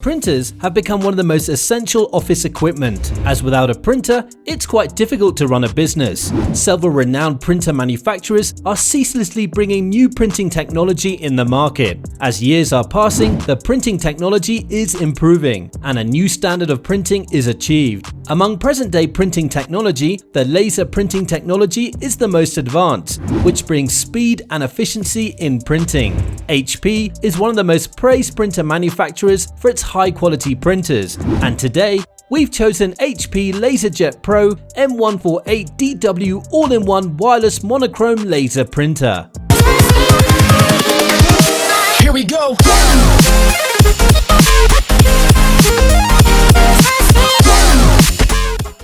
Printers have become one of the most essential office equipment, as without a printer, it's quite difficult to run a business. Several renowned printer manufacturers are ceaselessly bringing new printing technology in the market. As years are passing, the printing technology is improving, and a new standard of printing is achieved. Among present-day printing technology, the laser printing technology is the most advanced, which brings speed and efficiency in printing. HP is one of the most praised printer manufacturers for its high-quality printers, and today we've chosen HP Laserjet Pro M148dw all-in-one wireless monochrome laser printer. Here we go!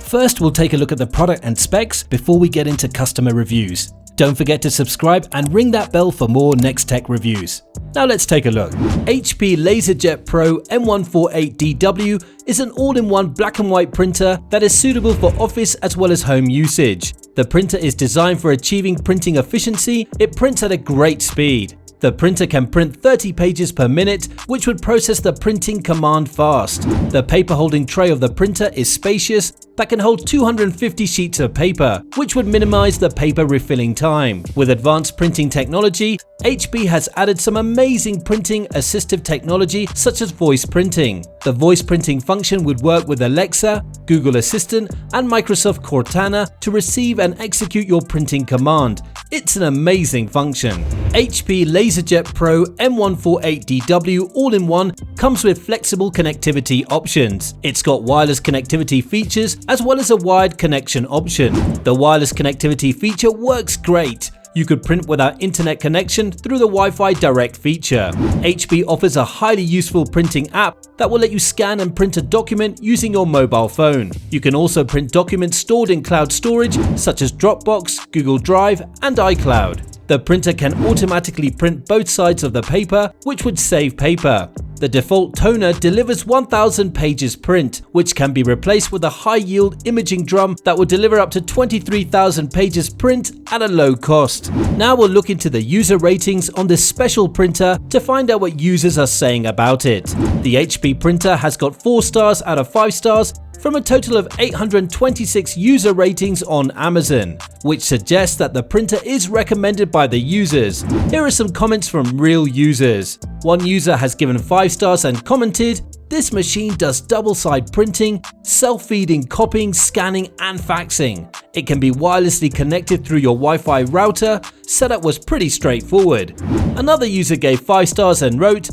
First, we'll take a look at the product and specs before we get into customer reviews. Don't forget to subscribe and ring that bell for more Next Tech reviews. Now let's take a look. HP Laserjet Pro M148dw is an all-in-one black and white printer that is suitable for office as well as home usage. The printer is designed for achieving printing efficiency. It prints at a great speed. The printer can print 30 pages per minute, which would process the printing command fast. The paper holding tray of the printer is spacious, that can hold 250 sheets of paper, which would minimize the paper refilling time. With advanced printing technology, HP has added some amazing printing assistive technology such as voice printing. The voice printing function would work with Alexa, Google Assistant, and Microsoft Cortana to receive and execute your printing command. It's an amazing function. HP Laserjet Pro M148dw all-in-one comes with flexible connectivity options. It's got wireless connectivity features as well as a wired connection option. The wireless connectivity feature works great. You could print without internet connection through the Wi-Fi Direct feature. HP offers a highly useful printing app that will let you scan and print a document using your mobile phone. You can also print documents stored in cloud storage such as Dropbox, Google Drive, and iCloud. The printer can automatically print both sides of the paper, which would save paper. The default toner delivers 1000 pages print, which can be replaced with a high-yield imaging drum that will deliver up to 23,000 pages print at a low cost. Now we'll look into the user ratings on this special printer to find out what users are saying about it. The HP printer has got 4 stars out of 5 stars from a total of 826 user ratings on Amazon, which suggests that the printer is recommended by the users. Here are some comments from real users. One user has given 5 stars and commented, "This machine does double-side printing, self-feeding copying, scanning, and faxing. It can be wirelessly connected through your Wi-Fi router. Setup was pretty straightforward." Another user gave 5 stars and wrote,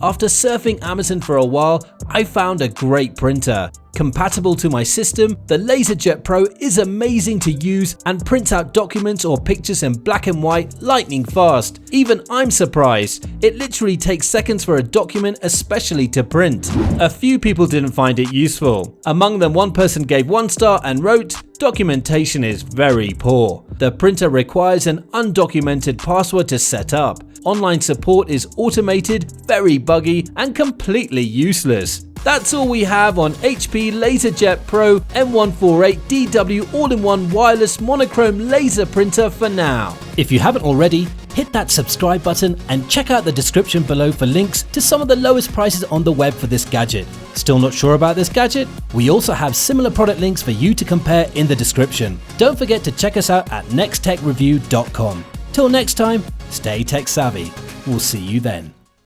"After surfing Amazon for a while, I found a great printer. Compatible to my system, the Laserjet Pro is amazing to use and prints out documents or pictures in black and white lightning fast. Even I'm surprised. It literally takes seconds for a document especially to print." A few people didn't find it useful. Among them, one person gave 1 star and wrote, "Documentation is very poor. The printer requires an undocumented password to set up. Online support is automated, very buggy, and completely useless." That's all we have on HP Laserjet Pro M148dw all-in-one wireless monochrome laser printer for now. If you haven't already, hit that subscribe button and check out the description below for links to some of the lowest prices on the web for this gadget. Still not sure about this gadget? We also have similar product links for you to compare in the description. Don't forget to check us out at nexttechreview.com. Till next time, stay tech savvy. We'll see you then.